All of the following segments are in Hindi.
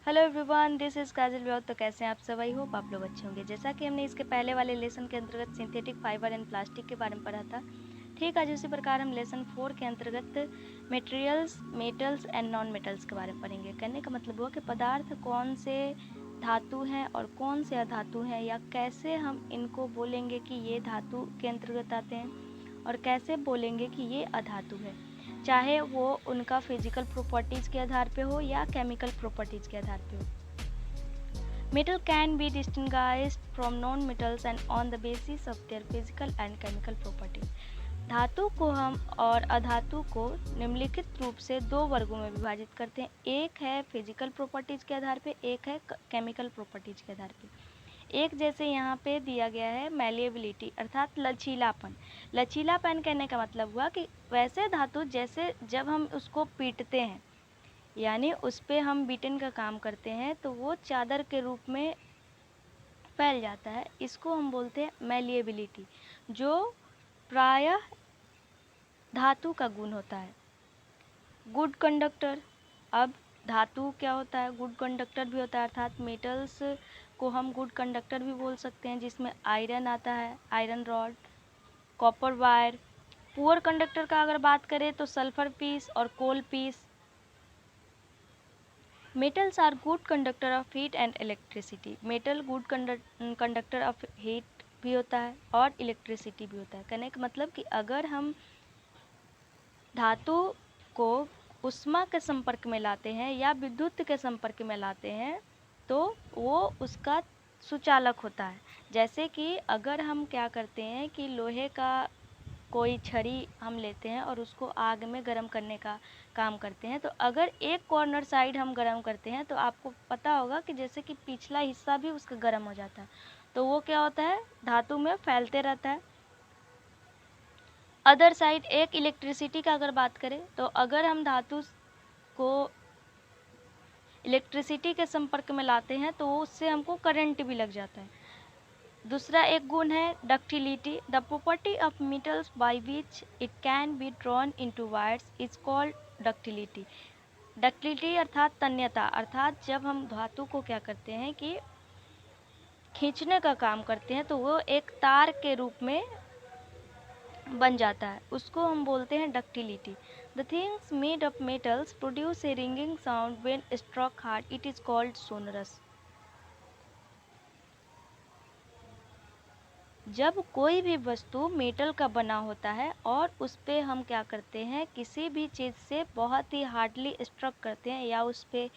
हेलो एवरीवन, दिस इज़ काजल व्याउत। तो कैसे हैं आप सब? आई होप आप लोग अच्छे होंगे। जैसा कि हमने इसके पहले वाले लेसन के अंतर्गत सिंथेटिक फाइबर एंड प्लास्टिक के बारे में पढ़ा था, ठीक आज उसी प्रकार हम लेसन 4 के अंतर्गत materials, metals and non metals के बारे में पढ़ेंगे। कहने का मतलब हुआ कि पदार्थ कौन से धातु हैं और कौन से अधातु हैं, या कैसे हम इनको बोलेंगे कि ये धातु के अंतर्गत आते हैं और कैसे बोलेंगे कि ये अधातु है, चाहे वो उनका फिजिकल प्रॉपर्टीज़ के आधार पे हो या केमिकल प्रॉपर्टीज़ के आधार पे हो। Metal can be distinguished from non metals and on the basis of their physical and chemical properties. धातु को हम और अधातु को निम्नलिखित रूप से दो वर्गों में विभाजित करते हैं। एक है फिजिकल प्रॉपर्टीज के आधार पे, एक है केमिकल प्रॉपर्टीज के आधार पे। एक जैसे यहाँ पे दिया गया है मैलिएबिलिटी अर्थात लचीलापन। लचीलापन कहने का मतलब हुआ कि वैसे धातु जैसे जब हम उसको पीटते हैं, यानी उस पर हम बीटन का काम करते हैं, तो वो चादर के रूप में फैल जाता है। इसको हम बोलते हैं मैलिएबिलिटी, जो प्रायः धातु का गुण होता है। गुड कंडक्टर, अब धातु क्या होता है? गुड कंडक्टर भी होता है, अर्थात मेटल्स को हम गुड कंडक्टर भी बोल सकते हैं, जिसमें आयरन आता है, iron rod, copper wire. Poor conductor का अगर बात करें तो सल्फर पीस और coal piece. Metals are good conductor of heat and electricity. Metal good conductor of heat भी होता है और इलेक्ट्रिसिटी भी होता है। कहने का मतलब कि अगर हम धातु को उष्मा के संपर्क में लाते हैं या विद्युत के संपर्क में लाते हैं, तो वो उसका सुचालक होता है। जैसे कि अगर हम क्या करते हैं कि लोहे का कोई छड़ी हम लेते हैं और उसको आग में गर्म करने का काम करते हैं, तो अगर एक कॉर्नर साइड हम गर्म करते हैं तो आपको पता होगा कि जैसे कि पिछला हिस्सा भी उसका गर्म हो जाता है, तो वो क्या होता है, धातु में फैलते रहता है। अदर साइड एक इलेक्ट्रिसिटी का अगर बात करें, तो अगर हम धातु को इलेक्ट्रिसिटी के संपर्क में लाते हैं तो उससे हमको करंट भी लग जाता है। दूसरा एक गुण है ductility. The property of metals by which it can be drawn into wires is called ductility. Ductility अर्थात तन्यता, अर्थात जब हम धातु को क्या करते हैं कि खींचने का काम करते हैं, तो वो एक तार के रूप में बन जाता है, उसको हम बोलते हैं ductility. The things made of metals produce a ringing sound when struck hard, it is called sonorous. जब कोई भी वस्तु मेटल का बना होता है और उस पर हम क्या करते हैं, किसी भी चीज़ से बहुत ही हार्डली स्ट्रक करते हैं या उस पर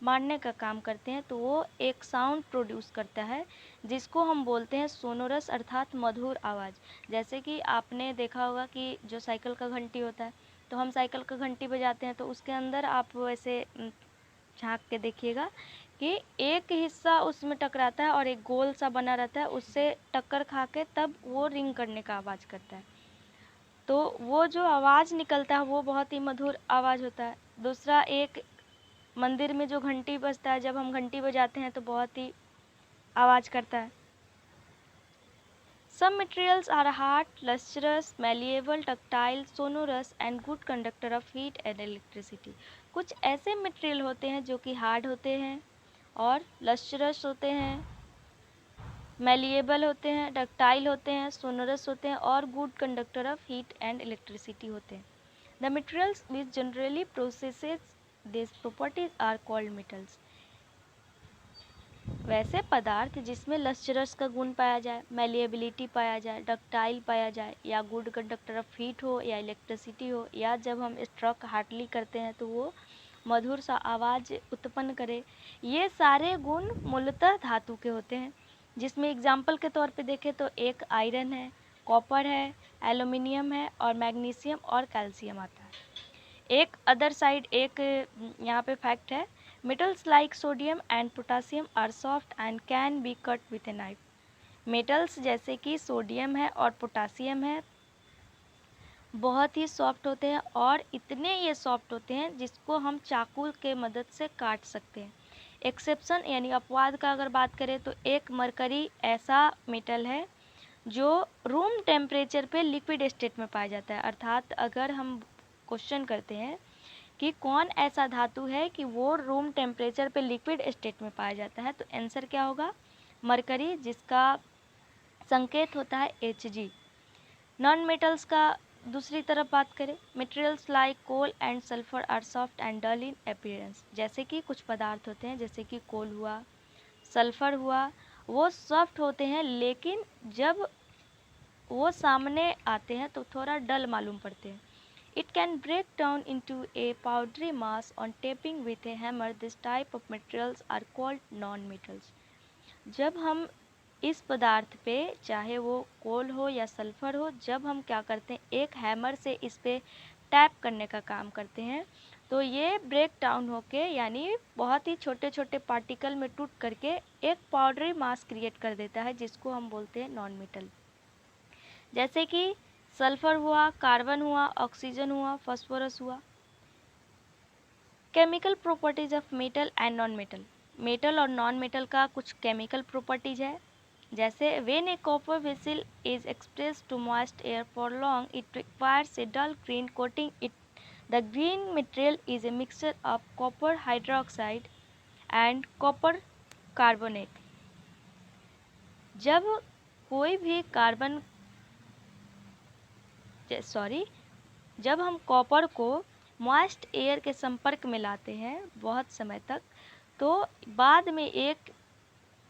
मारने का काम करते हैं, तो वो एक साउंड प्रोड्यूस करता है, जिसको हम बोलते हैं सोनोरस अर्थात मधुर आवाज़। जैसे कि आपने देखा होगा कि जो साइकिल का घंटी होता है, तो हम साइकिल का घंटी बजाते हैं तो उसके अंदर आप वैसे झाँक के देखिएगा कि एक हिस्सा उसमें टकराता है और एक गोल सा बना रहता है, उससे टक्कर खा के तब वो रिंग करने का आवाज़ करता है। तो वो जो आवाज़ निकलता है वो बहुत ही मधुर आवाज़ होता है। दूसरा, एक मंदिर में जो घंटी बजता है, जब हम घंटी बजाते हैं तो बहुत ही आवाज़ करता है। Some materials are hard, lustrous, malleable, tactile, sonorous and good conductor of heat and electricity. कुछ ऐसे मटेरियल होते हैं जो कि हार्ड होते हैं और लस्ट्रस होते हैं, मैलिएबल होते हैं, डक्टाइल होते हैं, सोनरस होते हैं और good conductor of heat and electricity होते हैं। The materials which generally processes this properties are called metals. वैसे पदार्थ जिसमें लस्ट्रस का गुण पाया जाए, मैलिएबिलिटी पाया जाए, डक्टाइल पाया जाए, या गुड कंडक्टर ऑफ हीट हो या इलेक्ट्रिसिटी हो, या जब हम स्ट्रोक हार्डली करते हैं तो वो मधुर सा आवाज़ उत्पन्न करे, ये सारे गुण मूलतः धातु के होते हैं। जिसमें एग्जाम्पल के तौर पे देखें तो एक आयरन है, कॉपर है, एल्युमिनियम है और मैग्नीशियम और कैल्शियम आता है। एक अदर साइड एक यहाँ पे फैक्ट है, metals like sodium and potassium are soft and can be cut with a knife. Metals जैसे कि सोडियम है और पोटासियम है बहुत ही सॉफ्ट होते हैं और इतने ये सॉफ्ट होते हैं जिसको हम चाकू के मदद से काट सकते हैं। एक्सेप्शन यानी अपवाद का अगर बात करें तो एक मरकरी ऐसा मेटल है जो रूम टेम्परेचर पे लिक्विड स्टेट में पाया जाता है। अर्थात अगर हम क्वेश्चन करते हैं कि कौन ऐसा धातु है कि वो रूम टेम्परेचर पे लिक्विड स्टेट में पाया जाता है, तो आंसर क्या होगा, मरकरी, जिसका संकेत होता है Hg। नॉन मेटल्स का दूसरी तरफ बात करें, materials like coal and sulphur are soft and dull in appearance. जैसे कि कुछ पदार्थ होते हैं, जैसे कि कोल हुआ, सल्फर हुआ, वो सॉफ्ट होते हैं, लेकिन जब वो सामने आते हैं तो थोड़ा डल मालूम पड़ते हैं। It can break down into a powdery mass on tapping with a hammer. This type of materials are called non-metals. जब हम इस पदार्थ पे, चाहे वो कोल हो या सल्फर हो, जब हम क्या करते हैं, एक हैमर से इस पे टैप करने का काम करते हैं, तो ये ब्रेक डाउन होके, यानी बहुत ही छोटे छोटे पार्टिकल में टूट करके एक पाउडरी मास क्रिएट कर देता है, जिसको हम बोलते हैं नॉन मेटल। जैसे कि सल्फर हुआ, कार्बन हुआ, ऑक्सीजन हुआ, फास्फोरस हुआ। Chemical properties of metal and non metal. Metal और नॉन मेटल का कुछ केमिकल प्रॉपर्टीज है, जैसे when a copper vessel is express to moist air for long it requires a dull green coating it. The green material is a mixture of copper hydroxide and copper carbonate. जब कोई भी जब हम कॉपर को मॉइस्ट एयर के संपर्क में लाते हैं बहुत समय तक, तो बाद में एक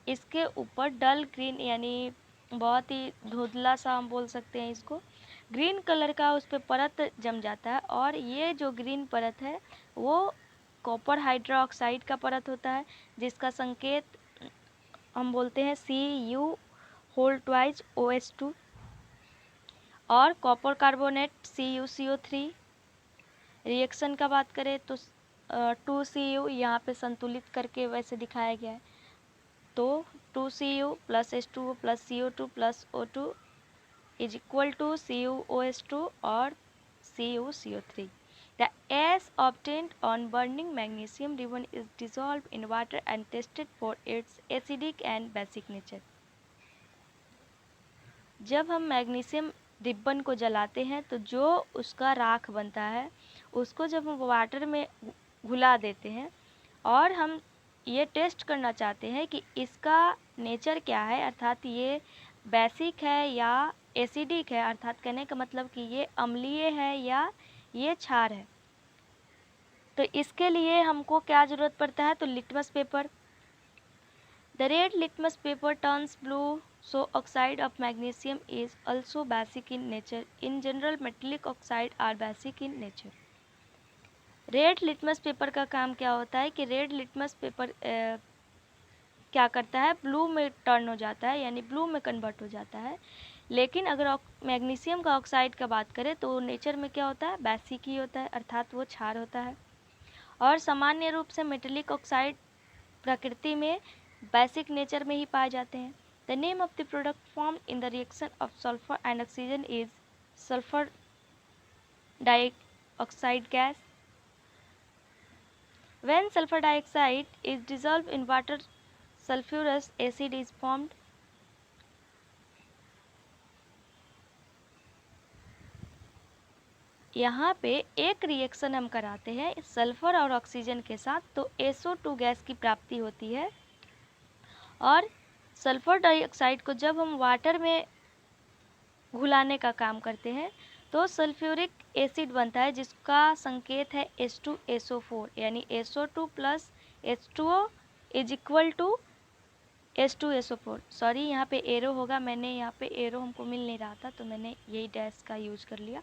इसके ऊपर डल ग्रीन, यानी बहुत ही धुंधला सा हम बोल सकते हैं इसको, ग्रीन कलर का उस पर परत जम जाता है, और ये जो ग्रीन परत है वो कॉपर हाइड्रोक्साइड का परत होता है, जिसका संकेत हम बोलते हैं Cu होल ट्वाइस OH2, और कॉपर कार्बोनेट CuCO3। रिएक्शन का बात करें तो 2Cu यहाँ पे संतुलित करके वैसे दिखाया गया है, तो 2Cu plus H2O plus CO2 plus O2 is equal to CuOH2 और CuCO3। The ash obtained on burning magnesium ribbon is dissolved in water and tested for its acidic and basic nature। जब हम मैग्नीशियम रिबन को जलाते हैं तो जो उसका राख बनता है, उसको जब हम वाटर में घुला देते हैं और हम ये टेस्ट करना चाहते हैं कि इसका नेचर क्या है, अर्थात ये बेसिक है या एसिडिक है, अर्थात कहने का मतलब कि ये अम्लीय है या ये क्षार है, तो इसके लिए हमको क्या ज़रूरत पड़ता है, तो litmus paper. The red litmus paper turns blue, so oxide of magnesium is also basic in nature. In general, metallic oxide are basic in nature. Red litmus paper का काम क्या होता है कि रेड लिटमस पेपर क्या करता है, ब्लू में टर्न हो जाता है, यानी ब्लू में कन्वर्ट हो जाता है। लेकिन अगर मैग्नीशियम का ऑक्साइड का बात करें तो नेचर में क्या होता है, बेसिक ही होता है, अर्थात वो क्षार होता है। और सामान्य रूप से मेटेलिक ऑक्साइड प्रकृति में बेसिक नेचर में ही पाए जाते हैं। The name of the product form in the reaction of sulphur and oxygen is sulphur dioxide gas. When sulfur dioxide is dissolved in water, sulfurous acid is formed. यहाँ पे एक रिएक्शन हम कराते हैं सल्फर और ऑक्सीजन के साथ, तो SO2 गैस की प्राप्ति होती है, और सल्फर डाइऑक्साइड को जब हम वाटर में घुलाने का काम करते हैं तो सल्फ्यूरिक एसिड बनता है, जिसका संकेत है H2SO4, यानी SO2 प्लस H2O is equal to H2SO4। Sorry, यहाँ पे एरो होगा, मैंने यहाँ पे एरो हमको मिल नहीं रहा था तो मैंने यही डैश का यूज कर लिया।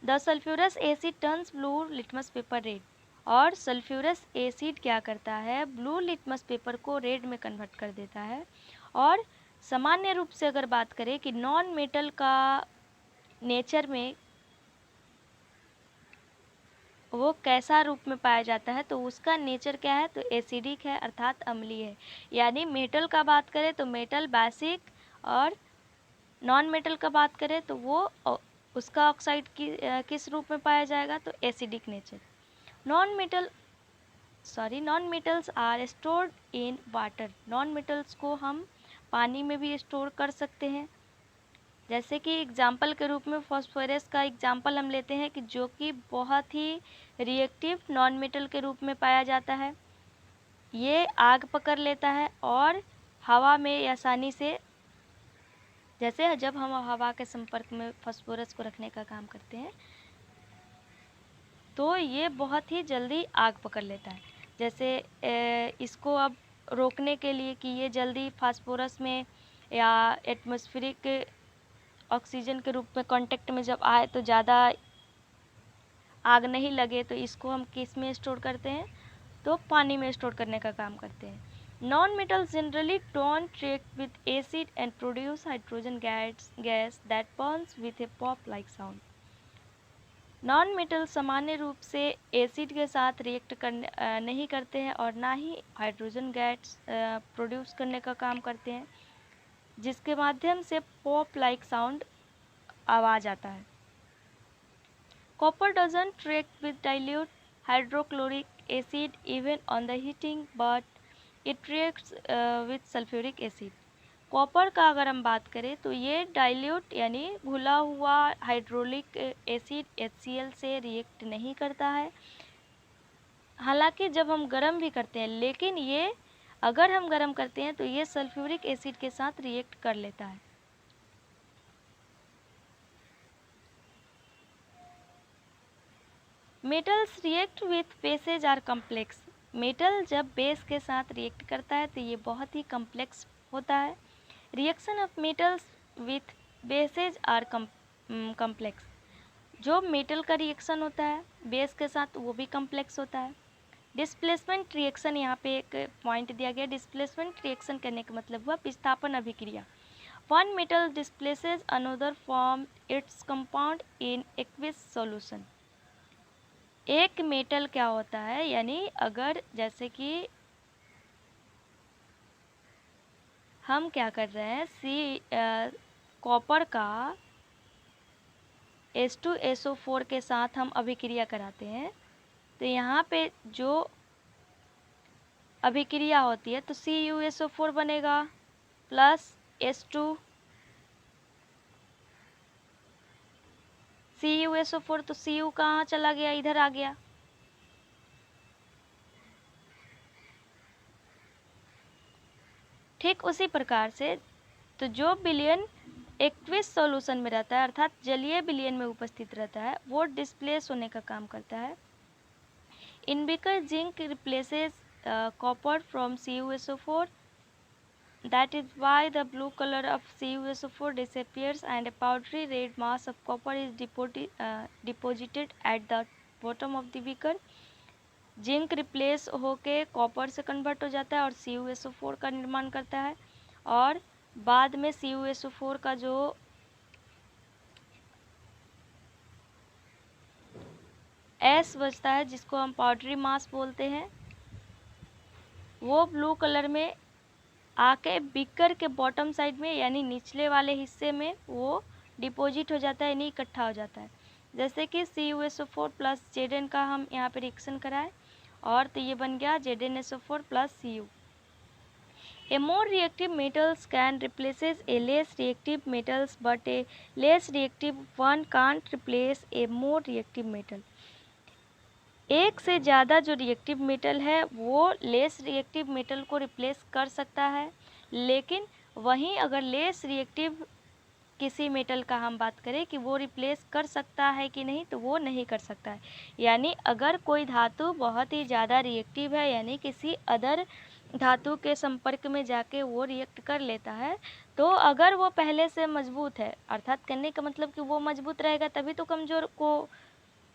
The sulphurous asset turns blue litmus paper red. और सल्फ्यूरस एसिड क्या करता है, ब्लू लिटमस पेपर को रेड में कन्वर्ट कर देता है। और सामान्य रूप से अगर बात करें कि नॉन मेटल का नेचर में वो कैसा रूप में पाया जाता है, तो उसका नेचर क्या है, तो एसिडिक है, अर्थात अम्लीय है। यानी मेटल का बात करें तो मेटल बेसिक, और नॉन मेटल का बात करें तो वो उसका ऑक्साइड किस रूप में पाया जाएगा, तो acidic nature. Non metals are stored in water. Non metals को हम पानी में भी स्टोर कर सकते हैं, जैसे कि एग्जाम्पल के रूप में फॉस्फोरस का एग्जाम्पल हम लेते हैं कि जो कि बहुत ही रिएक्टिव नॉन मेटल के रूप में पाया जाता है। ये आग पकड़ लेता है और हवा में आसानी से, जैसे जब हम हवा के संपर्क में फास्फोरस को रखने का काम करते हैं तो ये बहुत ही जल्दी आग पकड़ लेता है। जैसे इसको अब रोकने के लिए कि ये जल्दी फास्फोरस में या एटमॉस्फेरिक ऑक्सीजन के रूप में कांटेक्ट में जब आए तो ज़्यादा आग नहीं लगे, तो इसको हम किस में स्टोर करते हैं, तो पानी में स्टोर करने का काम करते हैं। Non metals generally don't react with acid and produce hydrogen gas that Burns with A pop like sound. Non metal सामान्य रूप से एसिड के साथ रिएक्ट नहीं करते हैं और ना ही हाइड्रोजन गैस प्रोड्यूस करने का काम करते हैं, जिसके माध्यम से पॉप लाइक साउंड आवाज़ आता है। Copper doesn't react with dilute hydrochloric acid even on the heating, but it reacts with sulfuric acid. Copper का अगर हम बात करें तो ये डाइल्यूट यानी घुला हुआ हाइड्रोलिक एसिड HCl से रिएक्ट नहीं करता है। हालांकि जब हम गर्म भी करते हैं, लेकिन ये अगर हम गर्म करते हैं तो ये सल्फ्यूरिक एसिड के साथ रिएक्ट कर लेता है। Metals react with bases are complex. Metal जब बेस के साथ रिएक्ट करता है तो ये बहुत ही कम्प्लेक्स होता है। Reaction of metals with bases are complex. जो मेटल का रिएक्शन होता है बेस के साथ वो भी कम्प्लेक्स होता है। डिस्प्लेसमेंट रिएक्शन, यहाँ पे एक पॉइंट दिया गया, डिस्प्लेसमेंट रिएक्शन करने का मतलब हुआ विस्थापन अभिक्रिया। One metal displaces another form its compound in aqueous solution. एक मेटल क्या होता है, यानी अगर जैसे कि हम क्या कर रहे हैं, कॉपर का H2SO4 के साथ हम अभिक्रिया कराते हैं, तो यहाँ पे जो अभिक्रिया होती है तो CuSO4 बनेगा प्लस H2, CuSO4 तो Cu कहाँ चला गया, इधर आ गया। ठीक उसी प्रकार से तो जो विलयन एक्विस सॉल्यूशन में रहता है अर्थात जलीय विलयन में उपस्थित रहता है वो डिस्प्लेस होने का काम करता है। In beaker zinc replaces copper from CuSO4, that is why the blue color of CuSO4 disappears and a powdery red mass of copper is deposited at the bottom of the beaker. Zinc replace होके कॉपर से कन्वर्ट हो जाता है और CuSO4 का निर्माण करता है, और बाद में CuSO4 का जो एस बचता है जिसको हम पाउडरी मास बोलते हैं, वो ब्लू कलर में आके बीकर के बॉटम साइड में यानी निचले वाले हिस्से में वो डिपॉजिट हो जाता है, यानी इकट्ठा हो जाता है। जैसे कि CuSO4 प्लस Zn का हम यहाँ पे रिएक्शन कराएं और तो ये बन गया ZnSO4 plus Cu। A more reactive metals can replaces a less reactive metals, but a less reactive one can't replace a more reactive metal. एक से ज़्यादा जो रिएक्टिव मेटल है वो लेस रिएक्टिव मेटल को रिप्लेस कर सकता है, लेकिन वहीं अगर लेस रिएक्टिव किसी मेटल का हम बात करें कि वो रिप्लेस कर सकता है कि नहीं, तो वो नहीं कर सकता है। यानी अगर कोई धातु बहुत ही ज़्यादा रिएक्टिव है, यानी किसी अदर धातु के संपर्क में जाके वो रिएक्ट कर लेता है, तो अगर वो पहले से मजबूत है, अर्थात करने का मतलब कि वो मजबूत रहेगा तभी तो कमज़ोर को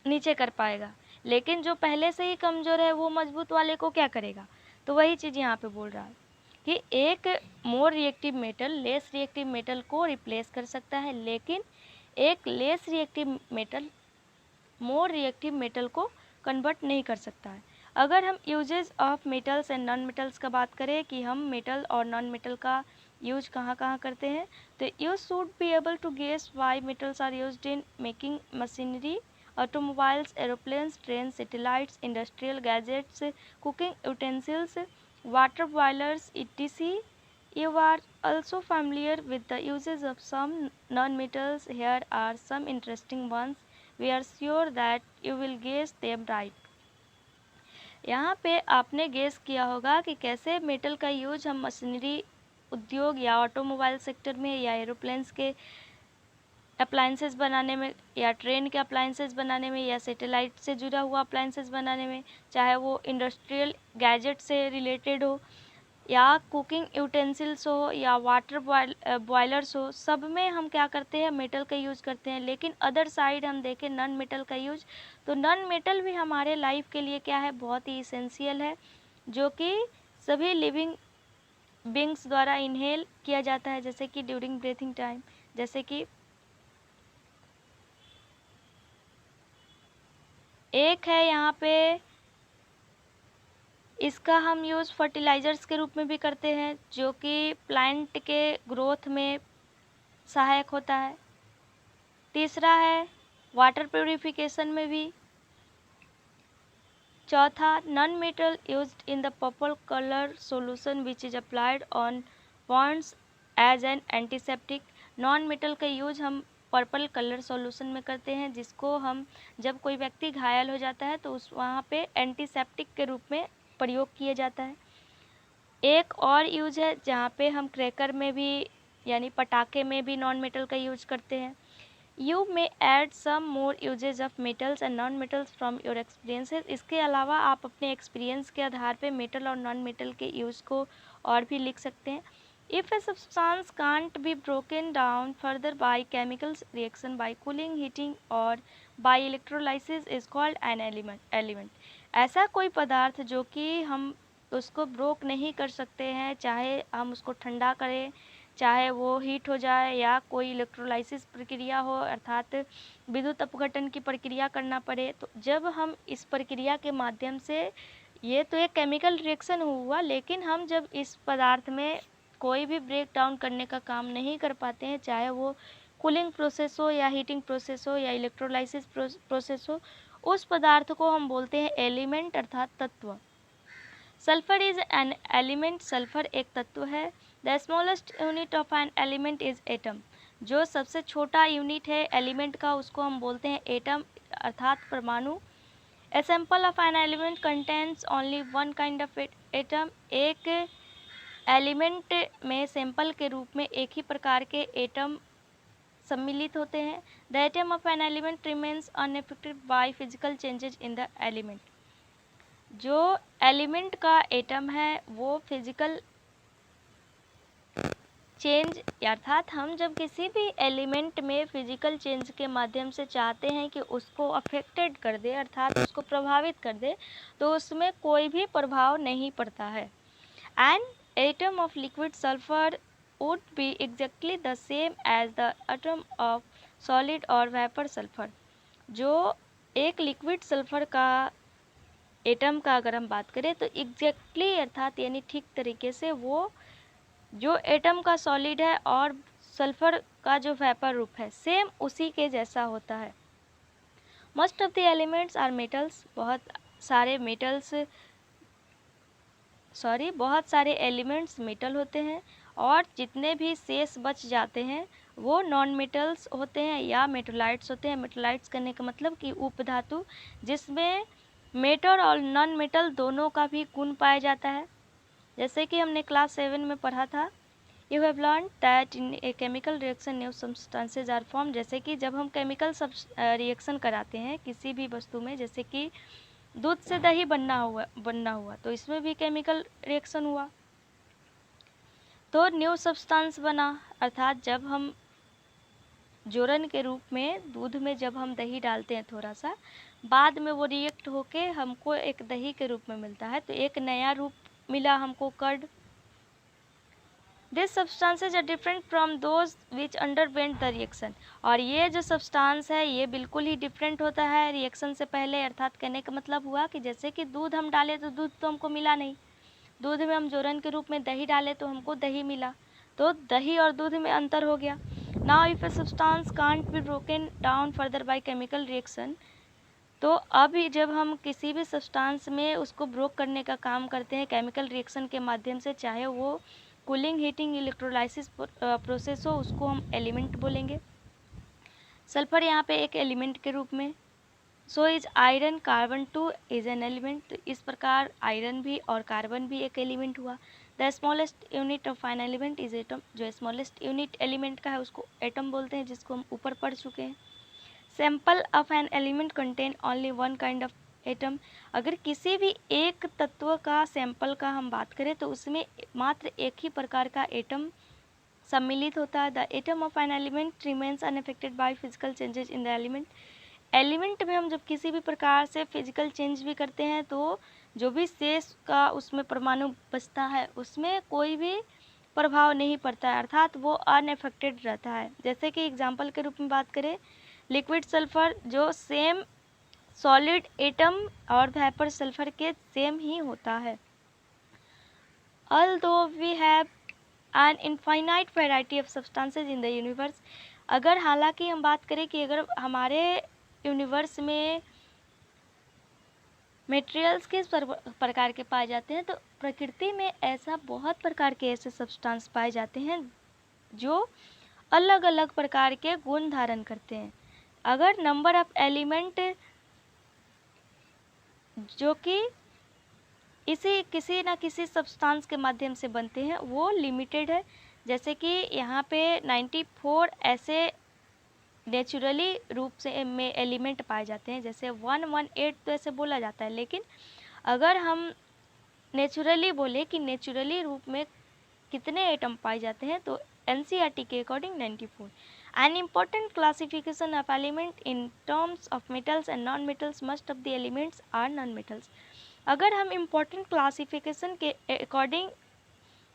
नीचे कर पाएगा, लेकिन जो पहले से ही कमज़ोर है वो मजबूत वाले को क्या करेगा। तो वही चीज़ यहाँ पे बोल रहा है कि एक मोर reactive metal less reactive metal को रिप्लेस कर सकता है, लेकिन एक less reactive metal more reactive metal को कन्वर्ट नहीं कर सकता है। अगर हम uses of metals and non metals का बात करें कि हम मेटल और नॉन मेटल का यूज कहाँ कहाँ करते हैं, तो you should be able to guess why metals are used in making machinery, automobiles, aeroplanes, trains, satellites, industrial gadgets, cooking utensils, water boilers, etc. You are also familiar with the uses of some non-metals. Here are some interesting ones. We are sure that you will guess them right. यहाँ पे आपने गेस किया होगा कि कैसे मेटल का यूज हम मशीनरी उद्योग या ऑटोमोबाइल सेक्टर में या एरोप्लेन्स के अप्लायंसेस बनाने में या ट्रेन के अप्लायंसेस बनाने में या सैटेलाइट से जुड़ा हुआ अप्लायंसेस बनाने में, चाहे वो इंडस्ट्रियल गैजेट से रिलेटेड हो या कुकिंग यूटेंसिल्स हो या वाटर बॉयलर्स हो, सब में हम क्या करते हैं, मेटल का यूज़ करते हैं। लेकिन अदर साइड हम देखें नॉन मेटल का यूज, तो नॉन मेटल भी हमारे लाइफ के लिए क्या है, बहुत ही इसेंशियल है, जो कि सभी लिविंग बींग्स द्वारा इनहेल किया जाता है, जैसे कि ड्यूरिंग ब्रीथिंग टाइम। जैसे कि एक है यहाँ पे, इसका हम यूज़ फर्टिलाइज़र्स के रूप में भी करते हैं, जो कि प्लांट के ग्रोथ में सहायक होता है। तीसरा है वाटर प्यूरिफिकेशन में भी। चौथा, non metal used in the purple colour solution which is applied on wounds as an antiseptic. Non metal का यूज हम पर्पल कलर सॉल्यूशन में करते हैं, जिसको हम जब कोई व्यक्ति घायल हो जाता है तो उस वहाँ पे एंटीसेप्टिक के रूप में प्रयोग किया जाता है। एक और यूज है जहाँ पे हम क्रैकर में भी यानी पटाखे में भी नॉन मेटल का यूज करते हैं। You may add some more usages of metals and non metals from your experiences. इसके अलावा आप अपने एक्सपीरियंस के आधार पे मेटल और नॉन मेटल के यूज़ को और भी लिख सकते हैं। If a substance can't be broken down further by chemicals reaction by cooling, heating और by electrolysis is called an element. ऐसा कोई पदार्थ जो कि हम उसको ब्रोक नहीं कर सकते हैं, चाहे हम उसको ठंडा करें, चाहे वो हीट हो जाए या कोई इलेक्ट्रोलाइसिस प्रक्रिया हो, अर्थात विद्युत अपघटन की प्रक्रिया करना पड़े, तो जब हम इस प्रक्रिया के माध्यम से, ये तो एक केमिकल रिएक्शन हुआ, लेकिन हम जब इस पदार्थ में कोई भी ब्रेक डाउन करने का काम नहीं कर पाते हैं, चाहे वो कूलिंग प्रोसेस हो या हीटिंग प्रोसेस हो या इलेक्ट्रोलाइसिस प्रोसेस हो, उस पदार्थ को हम बोलते हैं एलिमेंट अर्थात तत्व। Sulphur is an element. Sulphur एक तत्व है। The smallest unit of an element is atom. जो सबसे छोटा यूनिट है एलिमेंट का, उसको हम बोलते हैं एटम अर्थात परमाणु। A sample of an element contains only one kind of atom. एक एलिमेंट में सैंपल के रूप में एक ही प्रकार के एटम सम्मिलित होते हैं। The atom of an element remains unaffected by physical changes in the element. जो एलिमेंट का एटम है वो फिजिकल चेंज, अर्थात हम जब किसी भी एलिमेंट में फिजिकल चेंज के माध्यम से चाहते हैं कि उसको अफेक्टेड कर दे, अर्थात उसको प्रभावित कर दे, तो उसमें कोई भी प्रभाव नहीं पड़ता है। An atom of liquid sulphur would be exactly the same as the atom of solid और वेपर सल्फर। जो एक लिक्विड सल्फर का एटम का अगर हम बात करें तो एग्जैक्टली अर्थात यानी ठीक तरीके से वो जो एटम का सॉलिड है और सल्फर का जो वेपर रूप है सेम उसी के जैसा होता है। Most of the elements are metals. बहुत सारे एलिमेंट्स मेटल होते हैं और जितने भी शेष बच जाते हैं वो नॉन मेटल्स होते हैं या मेटोलाइट्स होते हैं। मेटोलाइट्स करने का मतलब कि उपधातु, जिसमें मेटल और नॉन मेटल दोनों का भी गुण पाया जाता है। जैसे कि हमने क्लास 7 में पढ़ा था, you have learn that in a chemical reaction new substances are form. जैसे कि जब हम केमिकल रिएक्शन कराते हैं किसी भी वस्तु में, जैसे कि दूध से दही बनना हुआ तो इसमें भी केमिकल रिएक्शन हुआ, तो न्यू सब्सटेंस बना। अर्थात जब हम जोरन के रूप में दूध में जब हम दही डालते हैं थोड़ा सा, बाद में वो रिएक्ट होके हमको एक दही के रूप में मिलता है, तो एक नया रूप मिला हमको, curd. This substances are different from those which underwent the reaction. और ये जो सब्सटेंस है ये बिल्कुल ही डिफरेंट होता है रिएक्शन से पहले। अर्थात कहने का मतलब हुआ कि जैसे कि दूध हम डाले तो दूध तो हमको मिला नहीं, दूध में हम जोरन के रूप में दही डाले तो हमको दही मिला, तो दही और दूध में अंतर हो गया। Now if A substance can't be broken down further by chemical reaction, तो अभी जब हम किसी भी सब्सटेंस में उसको ब्रोक करने का काम करते हैं केमिकल रिएक्शन के माध्यम से, चाहे वो कूलिंग, हीटिंग, इलेक्ट्रोलाइसिस प्रोसेस हो उसको हम एलिमेंट बोलेंगे। सल्फर यहाँ पे एक एलिमेंट के रूप में। So is iron, carbon two is an element. तो इस प्रकार आयरन भी और कार्बन भी एक एलिमेंट हुआ। The smallest unit of an element is atom. जो स्मॉलेस्ट यूनिट एलिमेंट का है उसको एटम बोलते हैं, जिसको हम ऊपर पढ़ चुके हैं। Sample of an element contain only one kind of atom. अगर किसी भी एक तत्व का सैंपल का हम बात करें तो उसमें मात्र एक ही प्रकार का एटम सम्मिलित होता है। The atom of an element remains unaffected by physical changes in the element. Element में हम जब किसी भी प्रकार से फिजिकल चेंज भी करते हैं तो जो भी शेष का उसमें परमाणु बचता है उसमें कोई भी प्रभाव नहीं पड़ता है, अर्थात वो अनअफेक्टेड रहता है। जैसे कि एग्जाम्पल के रूप में बात करें, लिक्विड सल्फर जो सेम सॉलिड एटम और वेपर सल्फर के सेम ही होता है। Although we have an infinite variety of substances in the universe, अगर हालांकि हम बात करें कि अगर हमारे यूनिवर्स में मटेरियल्स किस प्रकार के पाए जाते हैं, तो प्रकृति में ऐसा बहुत प्रकार के ऐसे सब्सटेंस पाए जाते हैं जो अलग अलग प्रकार के गुण धारण करते हैं। अगर नंबर ऑफ एलिमेंट जो कि इसी किसी न किसी सब्सटेंस के माध्यम से बनते हैं वो लिमिटेड है। जैसे कि यहाँ पे 94 ऐसे नेचुरली रूप से में एलिमेंट पाए जाते हैं, जैसे 118 तो ऐसे बोला जाता है, लेकिन अगर हम नेचुरली बोले कि नेचुरली रूप में कितने एटम पाए जाते हैं तो NCERT के according 94। An important classification of element in terms of metals and non-metals, most of the elements are non-metals। अगर हम इम्पोर्टेंट क्लासिफिकेशन के अकॉर्डिंग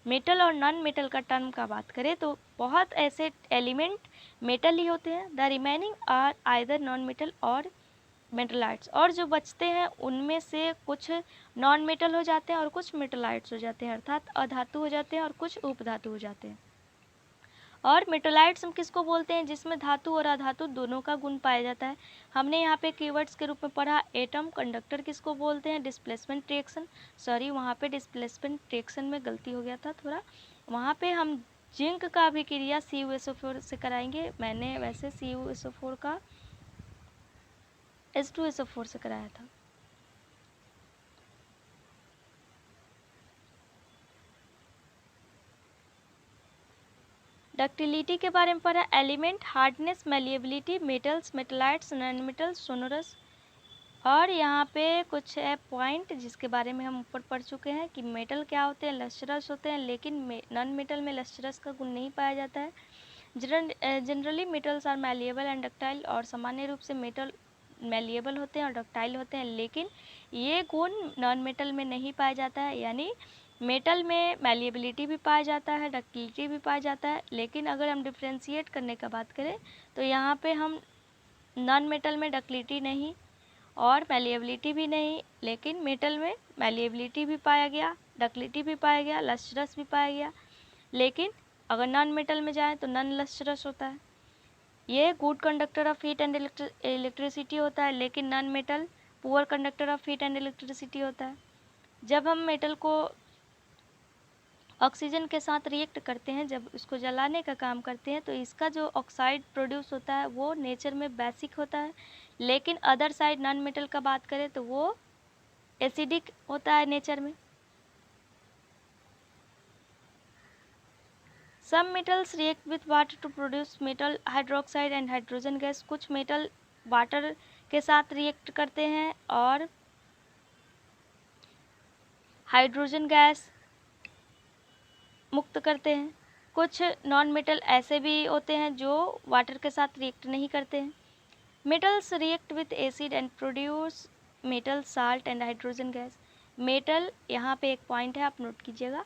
मेटल और नॉन मेटल का टर्म का बात करें तो बहुत ऐसे एलिमेंट मेटल ही होते हैं। The remaining are either non metal और मेटलाइट्स। और जो बचते हैं उनमें से कुछ नॉन मेटल हो जाते हैं और कुछ मेटलाइट्स हो जाते हैं, अर्थात अधातु हो जाते हैं और कुछ उपधातु हो जाते हैं। और मेटलाइट्स हम किसको बोलते हैं, जिसमें धातु और अधातु दोनों का गुण पाया जाता है। हमने यहाँ पे कीवर्ड्स के रूप में पढ़ा एटम। कंडक्टर किसको बोलते हैं, डिस्प्लेसमेंट रिएक्शन। सॉरी, वहाँ पे डिस्प्लेसमेंट रिएक्शन में गलती हो गया था थोड़ा। वहाँ पे हम जिंक का अभिक्रिया CuSO4 से कराएंगे। मैंने वैसे CuSO4 का H2SO4 से कराया था। डक्टिलिटी के बारे में पढ़ा, element, hardness, malleability, metals, मेटलाइट्स, non metals, sonorous. और यहाँ पे कुछ है पॉइंट जिसके बारे में हम ऊपर पढ़ चुके हैं कि मेटल क्या होते हैं, लस्ट्रस होते हैं, लेकिन नॉन मेटल में लस्ट्रस का गुण नहीं पाया जाता है। Generally metals are malleable and ductile. और सामान्य रूप से मेटल मैलिएबल होते हैं और डक्टाइल होते हैं, लेकिन ये गुण नॉन मेटल में नहीं पाया जाता है। यानी मेटल में मैलिएबिलिटी भी पाया जाता है, डक्टिलिटी भी पाया जाता है, लेकिन अगर हम डिफ्रेंशिएट करने का बात करें तो यहाँ पे हम नॉन मेटल में डक्टिलिटी नहीं और मैलिएबिलिटी भी नहीं, लेकिन मेटल में मैलिएबिलिटी भी पाया गया, डक्टिलिटी भी पाया गया, लस्ट्रस भी पाया गया। लेकिन अगर नॉन मेटल में जाए तो नॉन लस्ट्रस होता है। ये good conductor of heat and electricity होता है, लेकिन non metal poor conductor of heat and electricity होता है। जब हम मेटल को ऑक्सीजन के साथ रिएक्ट करते हैं, जब उसको जलाने का काम करते हैं, तो इसका जो ऑक्साइड प्रोड्यूस होता है वो नेचर में बेसिक होता है। लेकिन अदर साइड नॉन मेटल का बात करें तो वो एसिडिक होता है नेचर में। Some metals react with water to produce metal hydroxide and hydrogen gas. कुछ मेटल वाटर के साथ रिएक्ट करते हैं और हाइड्रोजन गैस मुक्त करते हैं। कुछ नॉन मेटल ऐसे भी होते हैं जो वाटर के साथ रिएक्ट नहीं करते हैं। Metals react with acid and produce metal salt and hydrogen gas. Metal, यहाँ पे एक पॉइंट है आप नोट कीजिएगा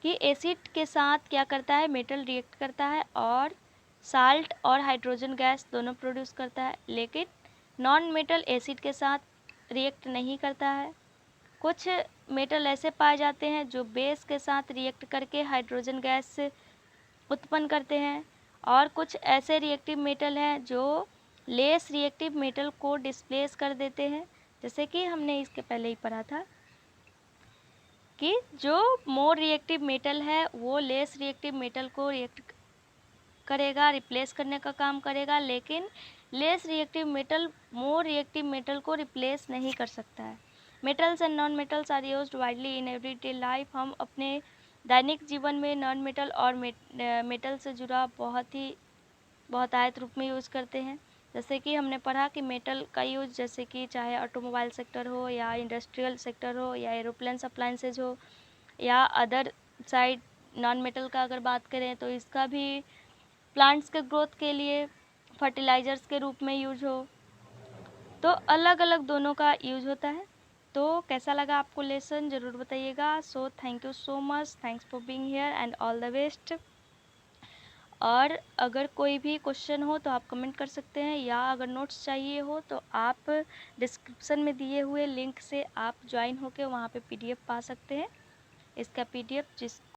कि एसिड के साथ क्या करता है, मेटल रिएक्ट करता है और साल्ट और हाइड्रोजन गैस दोनों प्रोड्यूस करता है, लेकिन नॉन मेटल एसिड के साथ रिएक्ट नहीं करता है। कुछ मेटल ऐसे पाए जाते हैं जो बेस के साथ रिएक्ट करके हाइड्रोजन गैस उत्पन्न करते हैं, और कुछ ऐसे रिएक्टिव मेटल हैं जो लेस रिएक्टिव मेटल को डिस्प्लेस कर देते हैं, जैसे कि हमने इसके पहले ही पढ़ा था। कि जो मोर रिएक्टिव मेटल है वो लेस रिएक्टिव मेटल को रिएक्ट करेगा, रिप्लेस करने का काम करेगा, लेकिन less reactive metal more reactive metal को रिप्लेस नहीं कर सकता है। Metals and non metals are used widely in everyday life. हम अपने दैनिक जीवन में नॉन मेटल और मेटल से जुड़ा बहुतायत रूप में यूज़ करते हैं। जैसे कि हमने पढ़ा कि मेटल का यूज़ जैसे कि चाहे ऑटोमोबाइल सेक्टर हो या इंडस्ट्रियल सेक्टर हो या एरोप्लेन अप्लायंसेज हो या अदर साइड नॉन मेटल का अगर बात करें तो इसका भी प्लांट्स के ग्रोथ के लिए फर्टिलाइजर्स के रूप में यूज हो, तो अलग अलग दोनों का यूज होता है। तो कैसा लगा आपको लेसन ज़रूर बताइएगा। So thank you so much, thanks for being here and all the best. और अगर कोई भी क्वेश्चन हो तो आप कमेंट कर सकते हैं, या अगर नोट्स चाहिए हो तो आप डिस्क्रिप्शन में दिए हुए लिंक से आप ज्वाइन होकर वहाँ पे PDF पा सकते हैं। इसका PDF जिस